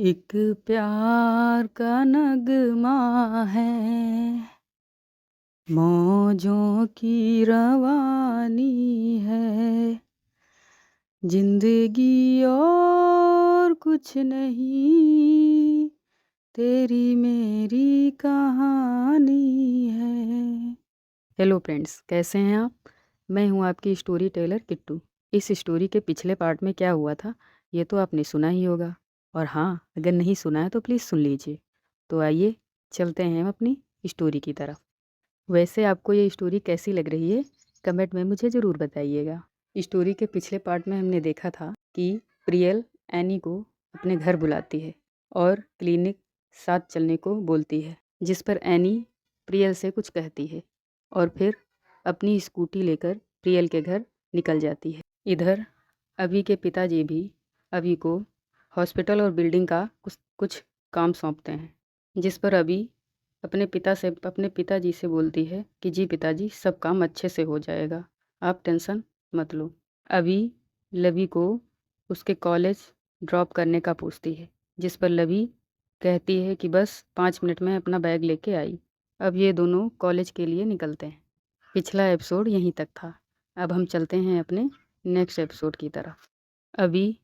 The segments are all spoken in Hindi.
एक प्यार का नगमा है, मौजों की रवानी है, जिंदगी और कुछ नहीं, तेरी मेरी कहानी है। हेलो फ्रेंड्स, कैसे हैं आप? मैं हूं आपकी स्टोरी टेलर किट्टू। इस स्टोरी के पिछले पार्ट में क्या हुआ था ये तो आपने सुना ही होगा, और हाँ, अगर नहीं सुना है तो प्लीज़ सुन लीजिए। तो आइए चलते हैं अपनी स्टोरी की तरफ। वैसे आपको ये स्टोरी कैसी लग रही है कमेंट में मुझे ज़रूर बताइएगा। स्टोरी के पिछले पार्ट में हमने देखा था कि प्रियल एनी को अपने घर बुलाती है और क्लिनिक साथ चलने को बोलती है, जिस पर एनी प्रियल से कुछ कहती है और फिर अपनी स्कूटी लेकर प्रियल के घर निकल जाती है। इधर अभी के पिताजी भी अभी को हॉस्पिटल और बिल्डिंग का कुछ काम सौंपते हैं, जिस पर अभी अपने पिताजी से बोलती है कि जी पिताजी, सब काम अच्छे से हो जाएगा, आप टेंशन मत लो। अभी लवी को उसके कॉलेज ड्रॉप करने का पूछती है, जिस पर लवी कहती है कि बस 5 मिनट में अपना बैग लेके आई। अब ये दोनों कॉलेज के लिए निकलते हैं। पिछला एपिसोड यहीं तक था। अब हम चलते हैं अपने नेक्स्ट एपिसोड की तरफ। अभी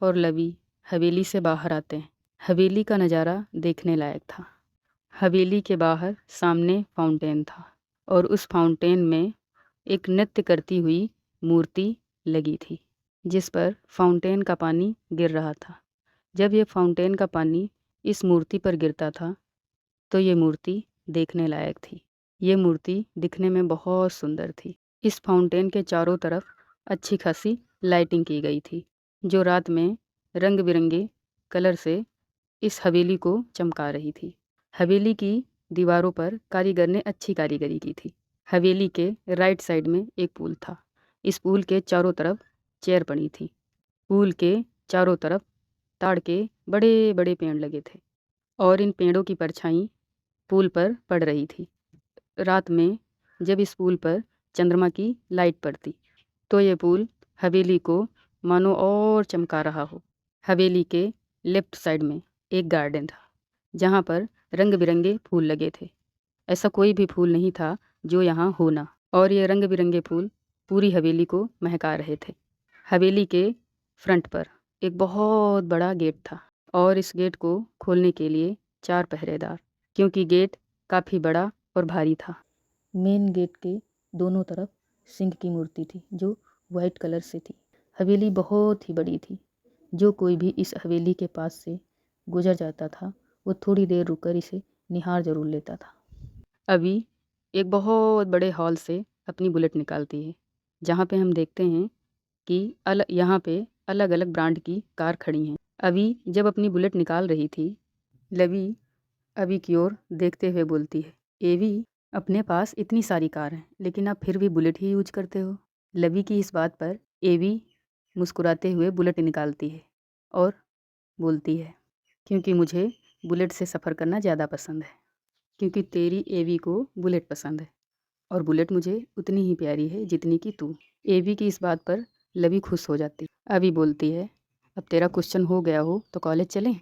और लवी हवेली से बाहर आते हैं। हवेली का नज़ारा देखने लायक था। हवेली के बाहर सामने फाउंटेन था और उस फाउंटेन में एक नृत्य करती हुई मूर्ति लगी थी, जिस पर फाउंटेन का पानी गिर रहा था। जब ये फाउंटेन का पानी इस मूर्ति पर गिरता था तो ये मूर्ति देखने लायक थी। ये मूर्ति दिखने में बहुत सुंदर थी। इस फाउंटेन के चारों तरफ अच्छी खासी लाइटिंग की गई थी, जो रात में रंग बिरंगे कलर से इस हवेली को चमका रही थी। हवेली की दीवारों पर कारीगर ने अच्छी कारीगरी की थी। हवेली के राइट साइड में एक पूल था। इस पूल के चारों तरफ चेयर पड़ी थी। पूल के चारों तरफ ताड़ के बड़े बड़े पेड़ लगे थे और इन पेड़ों की परछाई पूल पर पड़ रही थी। रात में जब इस पुल पर चंद्रमा की लाइट पड़ती तो ये पुल हवेली को मानो और चमका रहा हो। हवेली के लेफ्ट साइड में एक गार्डन था, जहाँ पर रंग बिरंगे फूल लगे थे। ऐसा कोई भी फूल नहीं था जो यहाँ हो ना, और ये रंग बिरंगे फूल पूरी हवेली को महका रहे थे। हवेली के फ्रंट पर एक बहुत बड़ा गेट था और इस गेट को खोलने के लिए 4 पहरेदार, क्योंकि गेट काफ़ी बड़ा और भारी था। मेन गेट के दोनों तरफ सिंह की मूर्ति थी जो वाइट कलर से थी। हवेली बहुत ही बड़ी थी। जो कोई भी इस हवेली के पास से गुजर जाता था वो थोड़ी देर रुककर इसे निहार जरूर लेता था। अभी एक बहुत बड़े हॉल से अपनी बुलेट निकालती है, जहाँ पे हम देखते हैं कि यहाँ पे अलग अलग ब्रांड की कार खड़ी हैं। अभी जब अपनी बुलेट निकाल रही थी, लवी अभी की ओर देखते हुए बोलती है, एवी, अपने पास इतनी सारी कार हैं लेकिन आप फिर भी बुलेट ही यूज करते हो। लवी की इस बात पर एवी मुस्कुराते हुए बुलेट निकालती है और बोलती है, क्योंकि मुझे बुलेट से सफ़र करना ज़्यादा पसंद है, क्योंकि तेरी एवी को बुलेट पसंद है और बुलेट मुझे उतनी ही प्यारी है जितनी कि तू। एवी की इस बात पर लवी खुश हो जाती। अभी बोलती है, अब तेरा क्वेश्चन हो गया हो तो कॉलेज चलें।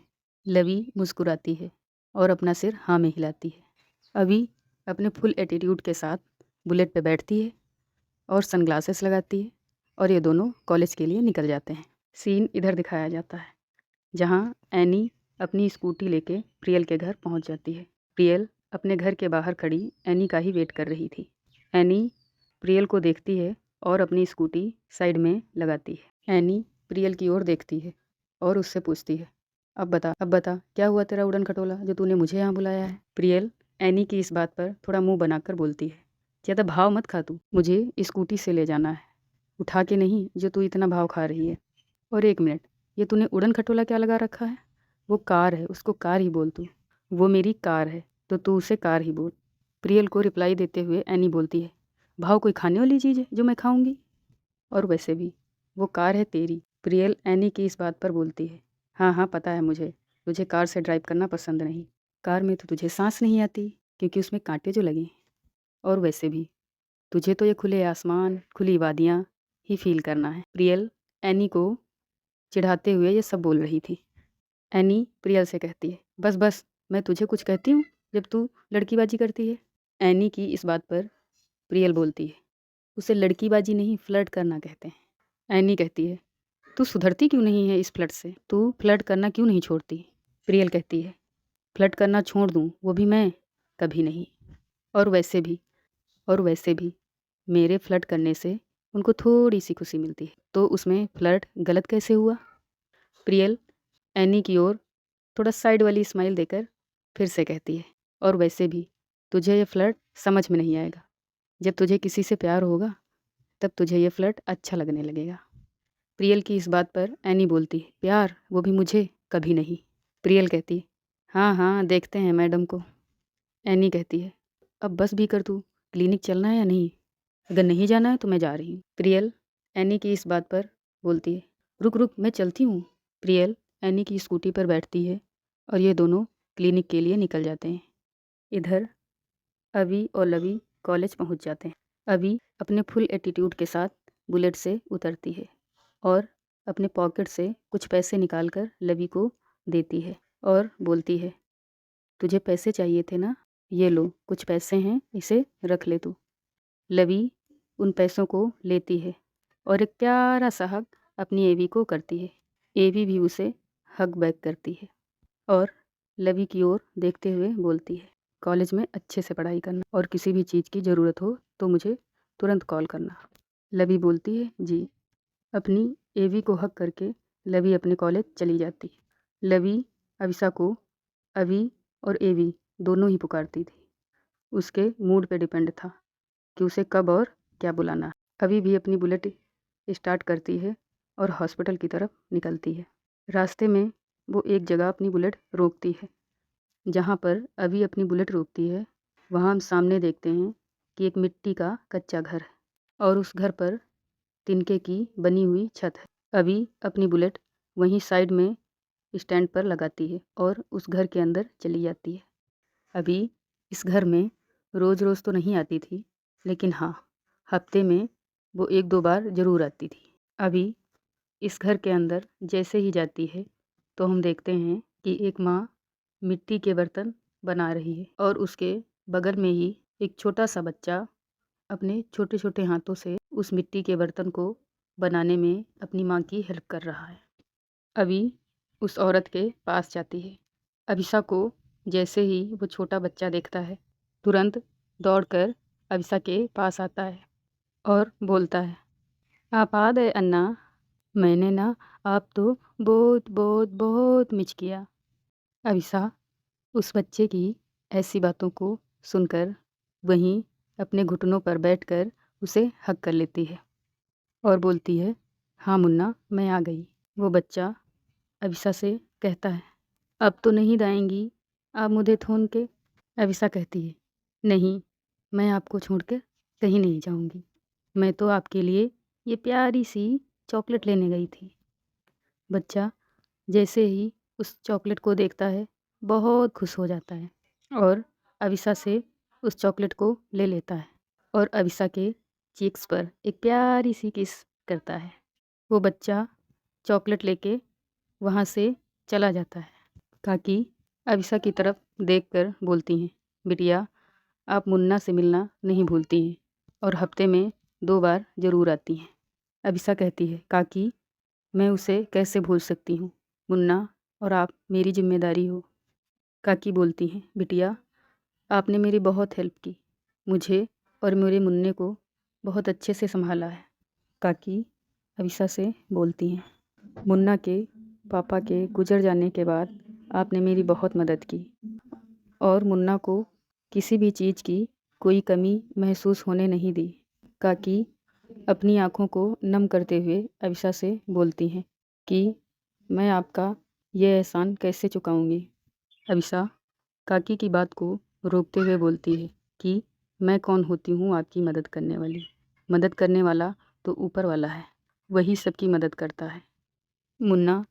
लवी मुस्कुराती है और अपना सिर हाँ में हिलाती है। अभी अपने फुल एटीट्यूड के साथ बुलेट पे बैठती है और सनग्लासेस लगाती है और ये दोनों कॉलेज के लिए निकल जाते हैं। सीन इधर दिखाया जाता है, जहाँ एनी अपनी स्कूटी लेके प्रियल के घर पहुँच जाती है। प्रियल अपने घर के बाहर खड़ी एनी का ही वेट कर रही थी। एनी प्रियल को देखती है और अपनी स्कूटी साइड में लगाती है। एनी प्रियल की ओर देखती है और उससे पूछती है, अब बता क्या हुआ तेरा उड़न खटोला जो तूने मुझे यहाँ बुलाया है। प्रियल एनी की इस बात पर थोड़ा मुंह बनाकर बोलती है, ज़्यादा भाव मत खा तू, मुझे स्कूटी से ले जाना है, उठा के नहीं जो तू इतना भाव खा रही है। और एक मिनट, ये तूने उड़न खटोला क्या लगा रखा है? वो कार है, उसको कार ही बोल तू। वो मेरी कार है तो तू उसे कार ही बोल। प्रियल को रिप्लाई देते हुए एनी बोलती है, भाव कोई खाने वाली चीज़ है जो मैं खाऊंगी? और वैसे भी वो कार है तेरी। प्रियल एनी की इस बात पर बोलती है, हाँ हाँ पता है मुझे, तुझे कार से ड्राइव करना पसंद नहीं। कार में तो तुझे सांस नहीं आती क्योंकि उसमें कांटे जो लगे हैं। और वैसे भी तुझे तो ये खुले आसमान, खुली वादियाँ ही फील करना है। प्रियल एनी को चिढ़ाते हुए ये सब बोल रही थी। एनी प्रियल से कहती है, बस बस, मैं तुझे कुछ कहती हूँ जब तू लड़कीबाजी करती है। एनी की इस बात पर प्रियल बोलती है, उसे लड़कीबाजी नहीं फ्लर्ट करना कहते हैं। एनी कहती है, तू सुधरती क्यों नहीं है इस फ्लर्ट से, तू फ्लर्ट करना क्यों नहीं छोड़ती। प्रियल कहती है, फ्लर्ट करना छोड़ दूँ वो भी मैं, कभी नहीं। और वैसे भी मेरे फ्लर्ट करने से उनको थोड़ी सी खुशी मिलती है, तो उसमें फ्लर्ट गलत कैसे हुआ। प्रियल एनी की ओर थोड़ा साइड वाली स्माइल देकर फिर से कहती है, और वैसे भी तुझे ये फ्लर्ट समझ में नहीं आएगा। जब तुझे किसी से प्यार होगा तब तुझे ये फ्लर्ट अच्छा लगने लगेगा। प्रियल की इस बात पर एनी बोलती है, प्यार, वो भी मुझे, कभी नहीं। प्रियल कहती है, हाँ हाँ देखते हैं मैडम को। एनी कहती है, अब बस भी कर तू, क्लिनिक चलना है या नहीं, अगर नहीं जाना है तो मैं जा रही हूँ। प्रियल एनी की इस बात पर बोलती है, रुक रुक, मैं चलती हूँ। प्रियल एनी की स्कूटी पर बैठती है और ये दोनों क्लिनिक के लिए निकल जाते हैं। इधर अभी और लवी कॉलेज पहुँच जाते हैं। अभी अपने फुल एटीट्यूड के साथ बुलेट से उतरती है और अपने पॉकेट से कुछ पैसे निकालकर लवी को देती है और बोलती है, तुझे पैसे चाहिए थे ना, ये लो कुछ पैसे हैं, इसे रख ले तू। लवी उन पैसों को लेती है और एक प्यारा सा हग अपनी एवी को करती है। एवी भी उसे हग बैक करती है और लवी की ओर देखते हुए बोलती है, कॉलेज में अच्छे से पढ़ाई करना और किसी भी चीज़ की ज़रूरत हो तो मुझे तुरंत कॉल करना। लवी बोलती है, जी। अपनी एवी को हग करके लवी अपने कॉलेज चली जाती है। लवी अविशा को अवी और एवी दोनों ही पुकारती थी। उसके मूड पे डिपेंड था कि उसे कब और क्या बुलाना है। अभी भी अपनी बुलेट स्टार्ट करती है और हॉस्पिटल की तरफ निकलती है। रास्ते में वो एक जगह अपनी बुलेट रोकती है। जहाँ पर अभी अपनी बुलेट रोकती है वहाँ हम सामने देखते हैं कि एक मिट्टी का कच्चा घर है और उस घर पर तिनके की बनी हुई छत है। अभी अपनी बुलेट वहीं साइड में स्टैंड पर लगाती है और उस घर के अंदर चली जाती है। अभी इस घर में रोज़ रोज़ तो नहीं आती थी, लेकिन हाँ, हफ्ते में वो 1-2 बार ज़रूर आती थी। अभी इस घर के अंदर जैसे ही जाती है तो हम देखते हैं कि एक माँ मिट्टी के बर्तन बना रही है और उसके बगल में ही एक छोटा सा बच्चा अपने छोटे छोटे हाथों से उस मिट्टी के बर्तन को बनाने में अपनी माँ की हेल्प कर रहा है। अभी उस औरत के पास जाती है। अभिषा को जैसे ही वो छोटा बच्चा देखता है तुरंत दौड़कर अभिषा के पास आता है और बोलता है, आप आ गए अन्ना, मैंने ना आप तो बहुत बहुत बहुत मिस किया। अभिषा उस बच्चे की ऐसी बातों को सुनकर वहीं अपने घुटनों पर बैठकर उसे हग कर लेती है और बोलती है, हाँ मुन्ना, मैं आ गई। वो बच्चा अभिषा से कहता है, अब तो नहीं जाएंगी आप मुझे छोड़ के। अभिषा कहती है, नहीं, मैं आपको छोड़ कर कहीं नहीं जाऊंगी, मैं तो आपके लिए ये प्यारी सी चॉकलेट लेने गई थी। बच्चा जैसे ही उस चॉकलेट को देखता है बहुत खुश हो जाता है और अविशा से उस चॉकलेट को ले लेता है और अविशा के चीक्स पर एक प्यारी सी किस करता है। वो बच्चा चॉकलेट लेके वहाँ से चला जाता है। काकी अविशा की तरफ देखकर बोलती हैं, बिटिया, आप मुन्ना से मिलना नहीं भूलती हैं और हफ्ते में 2 बार ज़रूर आती हैं। अविशा कहती है, काकी, मैं उसे कैसे भूल सकती हूँ, मुन्ना और आप मेरी जिम्मेदारी हो। काकी बोलती हैं, बिटिया, आपने मेरी बहुत हेल्प की, मुझे और मेरे मुन्ने को बहुत अच्छे से संभाला है। काकी अविशा से बोलती हैं, मुन्ना के पापा के गुजर जाने के बाद आपने मेरी बहुत मदद की और मुन्ना को किसी भी चीज़ की कोई कमी महसूस होने नहीं दी। काकी अपनी आँखों को नम करते हुए अविशा से बोलती हैं कि मैं आपका ये एहसान कैसे चुकाऊंगी। अविशा काकी की बात को रोकते हुए बोलती है कि मैं कौन होती हूँ आपकी मदद करने वाली, मदद करने वाला तो ऊपर वाला है, वही सबकी मदद करता है। मुन्ना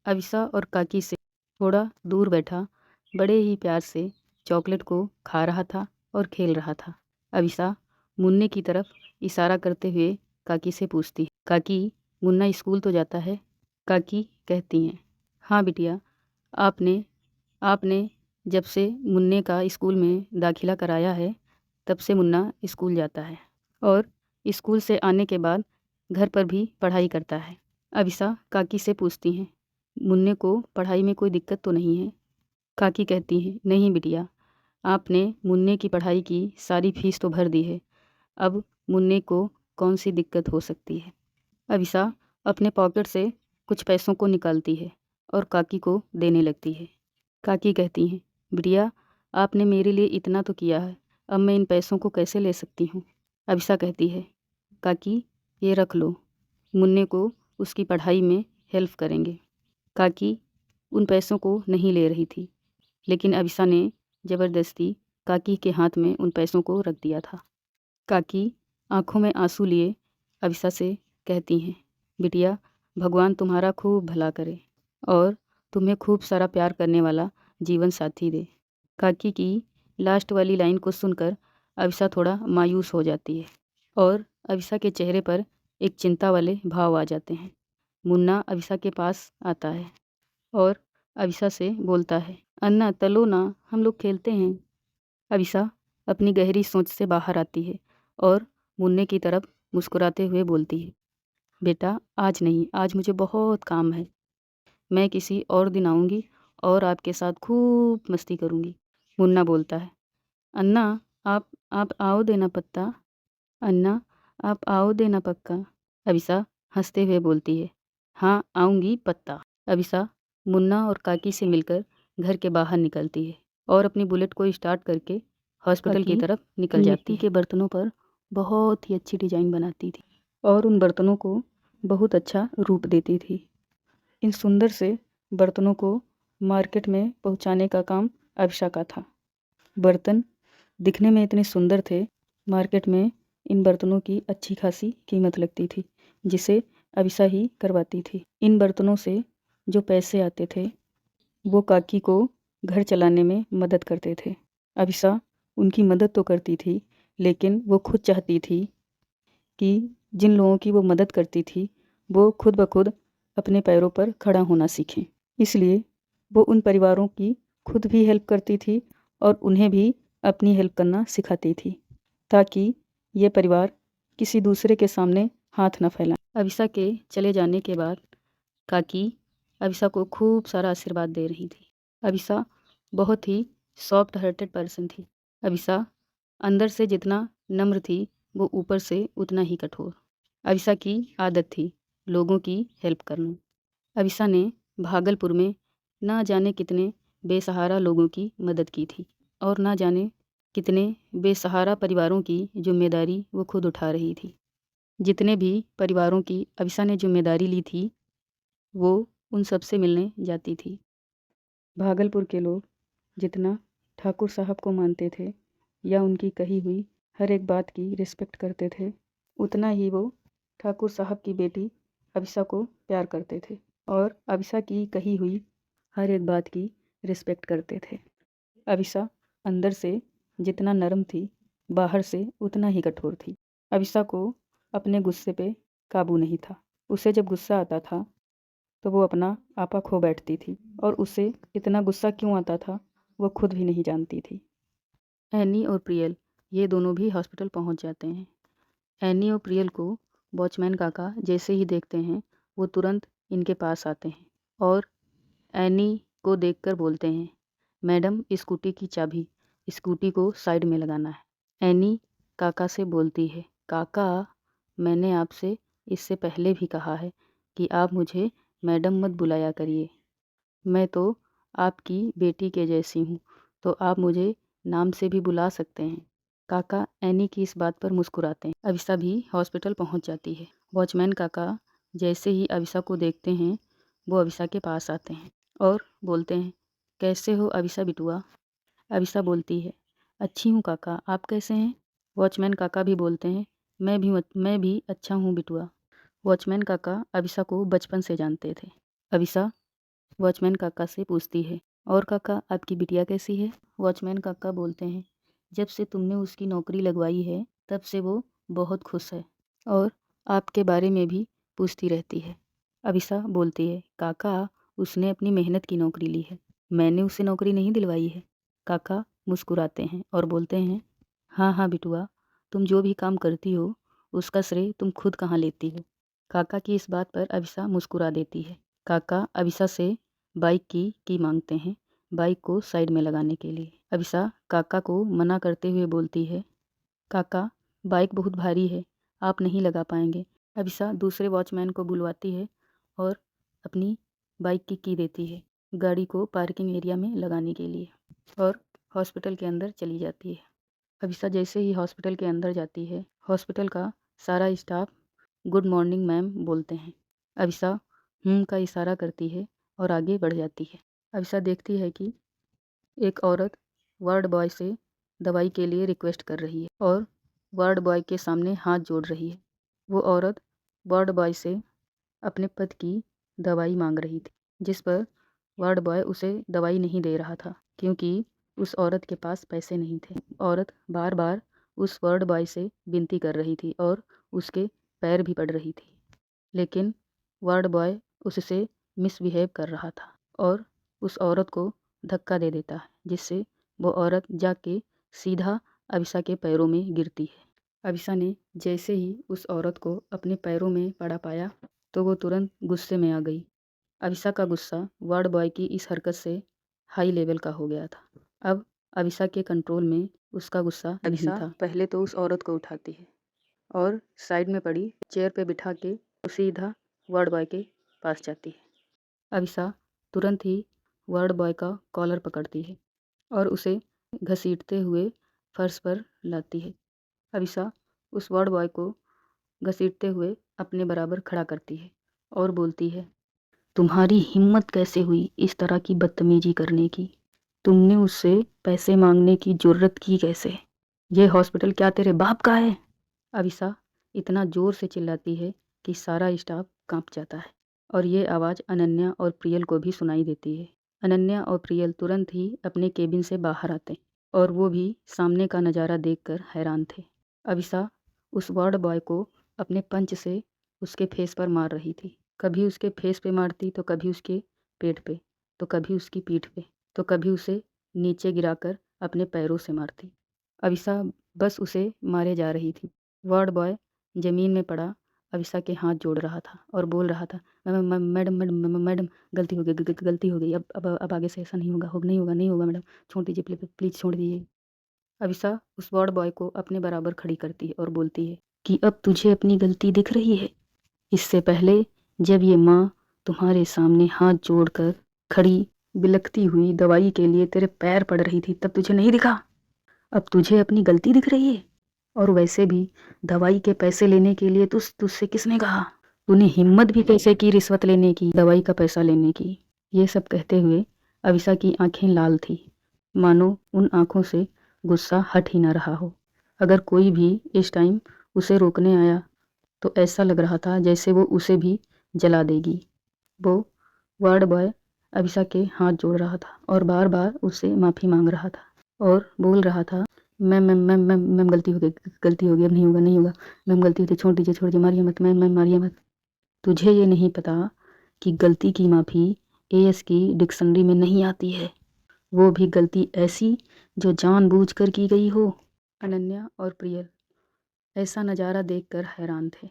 अविशा और काकी से थोड़ा दूर बैठा बड़े ही प्यार से चॉकलेट को खा रहा था और खेल रहा था। अविशा मुन्ने की तरफ इशारा करते हुए काकी से पूछती है, काकी, मुन्ना स्कूल तो जाता है। काकी कहती हैं, हाँ बिटिया, आपने आपने जब से मुन्ने का स्कूल में दाखिला कराया है तब से मुन्ना स्कूल जाता है और स्कूल से आने के बाद घर पर भी पढ़ाई करता है। अविसा काकी से पूछती हैं, मुन्ने को पढ़ाई में कोई दिक्कत तो नहीं है? काकी कहती हैं, नहीं बिटिया, आपने मुन्ने की पढ़ाई की सारी फीस तो भर दी है, अब मुन्ने को कौन सी दिक्कत हो सकती है। अविसा अपने पॉकेट से कुछ पैसों को निकालती है और काकी को देने लगती है। काकी कहती हैं, बिटिया, आपने मेरे लिए इतना तो किया है, अब मैं इन पैसों को कैसे ले सकती हूँ। अविसा कहती है, काकी ये रख लो, मुन्ने को उसकी पढ़ाई में हेल्प करेंगे। काकी उन पैसों को नहीं ले रही थी, लेकिन अविसा ने ज़बरदस्ती काकी के हाथ में उन पैसों को रख दिया था। काकी आंखों में आंसू लिए अविसा से कहती हैं, बिटिया, भगवान तुम्हारा खूब भला करे और तुम्हें खूब सारा प्यार करने वाला जीवन साथी दे। काकी की लास्ट वाली लाइन को सुनकर अविसा थोड़ा मायूस हो जाती है और अविसा के चेहरे पर एक चिंता वाले भाव आ जाते हैं। मुन्ना अविसा के पास आता है और अविसा से बोलता है, अन्ना तलो ना, हम लोग खेलते हैं। अविसा अपनी गहरी सोच से बाहर आती है और मुन्ने की तरफ मुस्कुराते हुए बोलती है, बेटा आज नहीं, आज मुझे बहुत काम है, मैं किसी और दिन आऊँगी और आपके साथ खूब मस्ती करूँगी। मुन्ना बोलता है, अन्ना आप आओ देना पत्ता, अन्ना आप आओ देना पक्का। अविसा हंसते हुए बोलती है, हाँ आऊँगी पत्ता। अविसा मुन्ना और काकी से मिलकर घर के बाहर निकलती है और अपनी बुलेट को स्टार्ट करके हॉस्पिटल की तरफ निकल जाती है। मिट्टी के बर्तनों पर बहुत ही अच्छी डिजाइन बनाती थी और उन बर्तनों को बहुत अच्छा रूप देती थी। इन सुंदर से बर्तनों को मार्केट में पहुंचाने का काम अविसा का था। बर्तन दिखने में इतने सुंदर थे, मार्केट में इन बर्तनों की अच्छी खासी कीमत लगती थी, जिसे अविसा ही करवाती थी। इन बर्तनों से जो पैसे आते थे वो काकी को घर चलाने में मदद करते थे। अविसा उनकी मदद तो करती थी, लेकिन वो खुद चाहती थी कि जिन लोगों की वो मदद करती थी वो खुद ब खुद अपने पैरों पर खड़ा होना सीखें। इसलिए वो उन परिवारों की खुद भी हेल्प करती थी और उन्हें भी अपनी हेल्प करना सिखाती थी, ताकि ये परिवार किसी दूसरे के सामने हाथ न फैलाएं। अविसा के चले जाने के बाद काकी अविसा को खूब सारा आशीर्वाद दे रही थी। अविसा बहुत ही सॉफ्ट हार्टेड पर्सन थी। अविसा अंदर से जितना नम्र थी वो ऊपर से उतना ही कठोर। अविसा की आदत थी लोगों की हेल्प करना। अविसा ने भागलपुर में ना जाने कितने बेसहारा लोगों की मदद की थी और ना जाने कितने बेसहारा परिवारों की जिम्मेदारी वो खुद उठा रही थी। जितने भी परिवारों की अविसा ने जिम्मेदारी ली थी वो उन सब से मिलने जाती थी। भागलपुर के लोग जितना ठाकुर साहब को मानते थे या उनकी कही हुई हर एक बात की रिस्पेक्ट करते थे, उतना ही वो ठाकुर साहब की बेटी अविसा को प्यार करते थे और अविसा की कही हुई हर एक बात की रिस्पेक्ट करते थे। अविसा अंदर से जितना नरम थी, बाहर से उतना ही कठोर थी। अविसा को अपने गुस्से पे काबू नहीं था। उसे जब गुस्सा आता था तो वो अपना आपा खो बैठती थी और उसे इतना गुस्सा क्यों आता था वो खुद भी नहीं जानती थी। एनी और प्रियल ये दोनों भी हॉस्पिटल पहुंच जाते हैं। एनी और प्रियल को वॉचमैन काका जैसे ही देखते हैं वो तुरंत इनके पास आते हैं और एनी को देखकर बोलते हैं, मैडम स्कूटी की चाबी स्कूटी को साइड में लगाना है। एनी काका से बोलती है, काका मैंने आपसे इससे पहले भी कहा है कि आप मुझे मैडम मत बुलाया करिए, मैं तो आपकी बेटी के जैसी हूँ, तो आप मुझे नाम से भी बुला सकते हैं। काका एनी की इस बात पर मुस्कुराते हैं। अविसा भी हॉस्पिटल पहुँच जाती है। वॉचमैन काका जैसे ही अविसा को देखते हैं वो अविसा के पास आते हैं और बोलते हैं, कैसे हो अविसा बिटुआ। अविसा बोलती है, अच्छी हूँ काका, आप कैसे हैं। वॉचमैन काका भी बोलते हैं, मैं भी अच्छा हूँ बिटुआ। वॉचमैन काका अविसा को बचपन से जानते थे। अविसा वॉचमैन काका से पूछती है, और काका आपकी बिटिया कैसी है। वॉचमैन काका बोलते हैं, जब से तुमने उसकी नौकरी लगवाई है तब से वो बहुत खुश है और आपके बारे में भी पूछती रहती है। अविसा बोलती है, काका उसने अपनी मेहनत की नौकरी ली है, मैंने उसे नौकरी नहीं दिलवाई है। काका मुस्कुराते हैं और बोलते हैं, हाँ हाँ बिटुआ, तुम जो भी काम करती हो उसका श्रेय तुम खुद कहाँ लेती हो। काका की इस बात पर अविसा मुस्कुरा देती है। काका अविसा से बाइक की मांगते हैं, बाइक को साइड में लगाने के लिए। अविसा काका को मना करते हुए बोलती है, काका बाइक बहुत भारी है, आप नहीं लगा पाएंगे। अविसा दूसरे वॉचमैन को बुलवाती है और अपनी बाइक की देती है गाड़ी को पार्किंग एरिया में लगाने के लिए और हॉस्पिटल के अंदर चली जाती है। अविसा जैसे ही हॉस्पिटल के अंदर जाती है, हॉस्पिटल का सारा स्टाफ गुड मॉर्निंग मैम बोलते हैं। अविसा का इशारा करती है और आगे बढ़ जाती है। अविसा देखती है कि एक औरत वार्ड बॉय से दवाई के लिए रिक्वेस्ट कर रही है और वार्ड बॉय के सामने हाथ जोड़ रही है। वो औरत वार्ड बॉय से अपने पति की दवाई मांग रही थी, जिस पर वार्ड बॉय उसे दवाई नहीं दे रहा था क्योंकि उस औरत के पास पैसे नहीं थे। औरत बार बार उस वार्ड बॉय से विनती कर रही थी और उसके पैर भी पड़ रही थी, लेकिन वार्ड बॉय उससे मिसबिहेव कर रहा था और उस औरत को धक्का दे देता है, जिससे वो औरत जाके सीधा अविसा के पैरों में गिरती है। अविसा ने जैसे ही उस औरत को अपने पैरों में पड़ा पाया तो वो तुरंत गुस्से में आ गई। अविसा का गुस्सा वार्ड बॉय की इस हरकत से हाई लेवल का हो गया था। अब अविसा के कंट्रोल में उसका गुस्सा नहीं था। पहले तो उस औरत को उठाती है और साइड में पड़ी चेयर पे बिठा के सीधा वार्ड बॉय के पास जाती है। अविसा तुरंत ही वार्ड बॉय का कॉलर पकड़ती है और उसे घसीटते हुए फर्श पर लाती है। अविसा उस वार्ड बॉय को घसीटते हुए अपने बराबर खड़ा करती है और बोलती है, तुम्हारी हिम्मत कैसे हुई इस तरह की बदतमीजी करने की? तुमने उससे पैसे मांगने की जुर्रत की कैसे? ये हॉस्पिटल क्या तेरे बाप का है? अविसा इतना जोर से चिल्लाती है कि सारा स्टाफ कांप जाता है और ये आवाज़ अनन्या और प्रियल को भी सुनाई देती है। अनन्या और प्रियल तुरंत ही अपने केबिन से बाहर आते और वो भी सामने का नज़ारा देखकर हैरान थे। अविसा उस वार्ड बॉय को अपने पंच से उसके फेस पर मार रही थी। कभी उसके फेस पे मारती तो कभी उसके पेट पे, तो कभी उसकी पीठ पे, तो कभी उसे नीचे गिराकर अपने पैरों से मारती। अविसा बस उसे मारे जा रही थी। वार्ड बॉय ज़मीन में पड़ा अविसा के हाथ जोड़ रहा था और बोल रहा था, मैडम मैडम मैडम गलती हो गई, गलती हो गई, अब आगे से ऐसा नहीं होगा, नहीं होगा मैडम, छोड़ दीजिए, प्लीज़ छोड़ दीजिए। अविसा उस वार्ड बॉय को अपने बराबर खड़ी करती है और बोलती है कि अब तुझे अपनी गलती दिख रही है। इससे पहले जब ये माँ तुम्हारे सामने हाथ जोड़कर खड़ी बिलखती हुई दवाई के लिए तेरे पैर पड़ रही थी तब तुझे नहीं दिखा? अब तुझे अपनी गलती दिख रही है? और वैसे भी दवाई के पैसे लेने के लिए तुझसे किसने कहा? तूने हिम्मत भी कैसे की रिश्वत लेने की, दवाई का पैसा लेने की? ये सब कहते हुए अविसा की आंखें लाल थी, मानो उन आंखों से गुस्सा हट ही न रहा हो। अगर कोई भी इस टाइम उसे रोकने आया तो ऐसा लग रहा था जैसे वो उसे भी जला देगी। वो वार्ड बॉय अविसा के हाथ जोड़ रहा था और बार बार उससे माफ़ी मांग रहा था और बोल रहा था, मैम गलती हो गई, अब नहीं होगा, मैम गलती हुई, छोड़ दीजिए, मारिए मत, मैम मारिए मत। तुझे ये नहीं पता कि गलती की माफ़ी एएस की डिक्शनरी में नहीं आती है, वो भी गलती ऐसी जो जानबूझकर की गई हो। अनन्या और प्रियल ऐसा नज़ारा देखकर हैरान थे।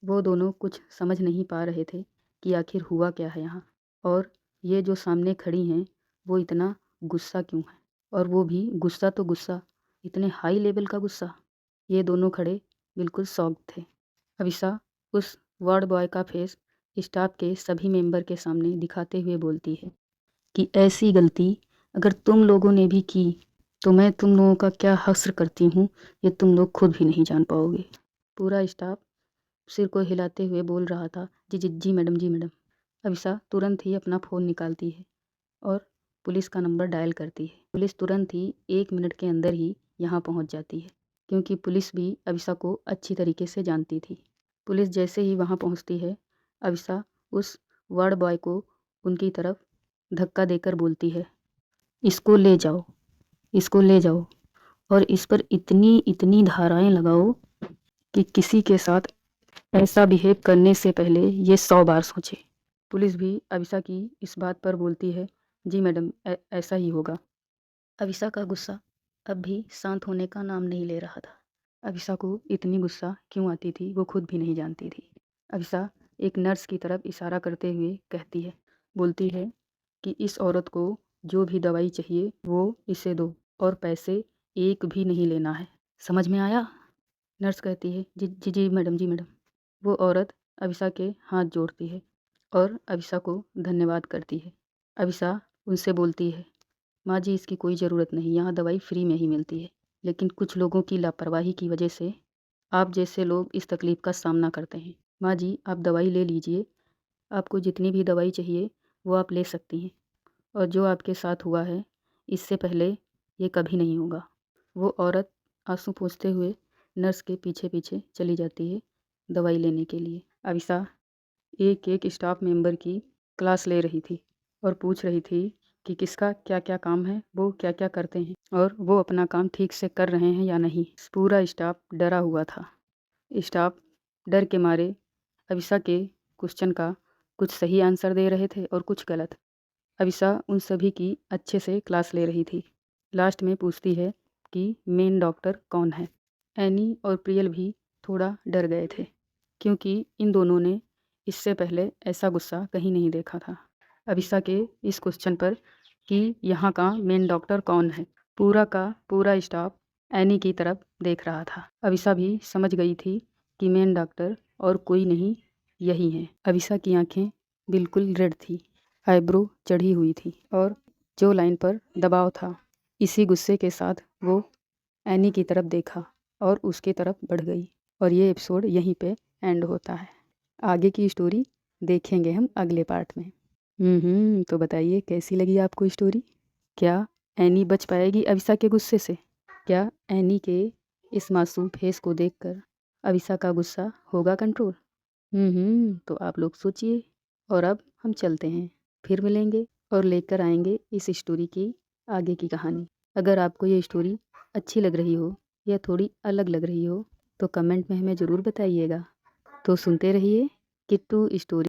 वो दोनों कुछ समझ नहीं पा रहे थे कि आखिर हुआ क्या है यहाँ, और ये जो सामने खड़ी हैं वो इतना गुस्सा क्यों है, और वो भी गुस्सा तो गुस्सा, इतने हाई लेवल का गुस्सा। ये दोनों खड़े बिल्कुल शॉक्ड थे। अविसा उस वार्ड बॉय का फेस स्टाफ के सभी मेंबर के सामने दिखाते हुए बोलती है कि ऐसी गलती अगर तुम लोगों ने भी की तो मैं तुम लोगों का क्या हश्र करती हूँ ये तुम लोग खुद भी नहीं जान पाओगे। पूरा स्टाफ सिर को हिलाते हुए बोल रहा था, जी मैडम, जी मैडम। अविसा तुरंत ही अपना फ़ोन निकालती है और पुलिस का नंबर डायल करती है। पुलिस तुरंत ही 1 मिनट के अंदर ही यहाँ पहुँच जाती है, क्योंकि पुलिस भी अविसा को अच्छी तरीके से जानती थी। पुलिस जैसे ही वहाँ पहुँचती है, अविसा उस वार्ड बॉय को उनकी तरफ धक्का देकर बोलती है, इसको ले जाओ, इसको ले जाओ और इस पर इतनी इतनी धाराएं लगाओ कि किसी के साथ ऐसा बिहेव करने से पहले ये 100 बार सोचे। पुलिस भी अविसा की इस बात पर बोलती है, जी मैडम, ऐसा ही होगा। अविसा का गुस्सा अब भी शांत होने का नाम नहीं ले रहा था। अविसा को इतनी गुस्सा क्यों आती थी वो खुद भी नहीं जानती थी। अविसा एक नर्स की तरफ इशारा करते हुए कहती है, बोलती है कि इस औरत को जो भी दवाई चाहिए वो इसे दो और पैसे एक भी नहीं लेना है, समझ में आया? नर्स कहती है, जी जी जी मैडम, जी मैडम। वो औरत अविसा के हाथ जोड़ती है और अविसा को धन्यवाद करती है। अविसा उनसे बोलती है, माँ जी, इसकी कोई ज़रूरत नहीं, यहाँ दवाई फ्री में ही मिलती है, लेकिन कुछ लोगों की लापरवाही की वजह से आप जैसे लोग इस तकलीफ़ का सामना करते हैं। माँ जी, आप दवाई ले लीजिए, आपको जितनी भी दवाई चाहिए वो आप ले सकती हैं, और जो आपके साथ हुआ है इससे पहले ये कभी नहीं होगा। वो औरत आंसू पोंछते हुए नर्स के पीछे पीछे चली जाती है दवाई लेने के लिए। अविसा एक एक स्टाफ मेंबर की क्लास ले रही थी और पूछ रही थी कि किसका क्या क्या काम है, वो क्या क्या करते हैं और वो अपना काम ठीक से कर रहे हैं या नहीं। पूरा स्टाफ डरा हुआ था। स्टाफ डर के मारे अविसा के क्वेश्चन का कुछ सही आंसर दे रहे थे और कुछ गलत। अविसा उन सभी की अच्छे से क्लास ले रही थी। लास्ट में पूछती है कि मेन डॉक्टर कौन है। एनी और प्रियल भी थोड़ा डर गए थे, क्योंकि इन दोनों ने इससे पहले ऐसा गुस्सा कहीं नहीं देखा था। अविसा के इस क्वेश्चन पर कि यहाँ का मेन डॉक्टर कौन है, पूरा का पूरा स्टाफ एनी की तरफ देख रहा था। अविसा भी समझ गई थी कि मेन डॉक्टर और कोई नहीं, यही है। अविसा की आंखें बिल्कुल रेड थी, आईब्रो चढ़ी हुई थी और जो लाइन पर दबाव था। इसी गुस्से के साथ वो एनी की तरफ देखा और उसकी तरफ बढ़ गई। और ये एपिसोड यहीं पे एंड होता है। आगे की स्टोरी देखेंगे हम अगले पार्ट में। तो बताइए कैसी लगी आपको स्टोरी? क्या एनी बच पाएगी अविसा के गुस्से से? क्या एनी के इस मासूम फेस को देखकर अविसा का गुस्सा होगा कंट्रोल? तो आप लोग सोचिए। और अब हम चलते हैं, फिर मिलेंगे और लेकर आएंगे इस स्टोरी की आगे की कहानी। अगर आपको ये स्टोरी अच्छी लग रही हो या थोड़ी अलग लग रही हो तो कमेंट में हमें ज़रूर बताइएगा। तो सुनते रहिए किट्टू स्टोरी।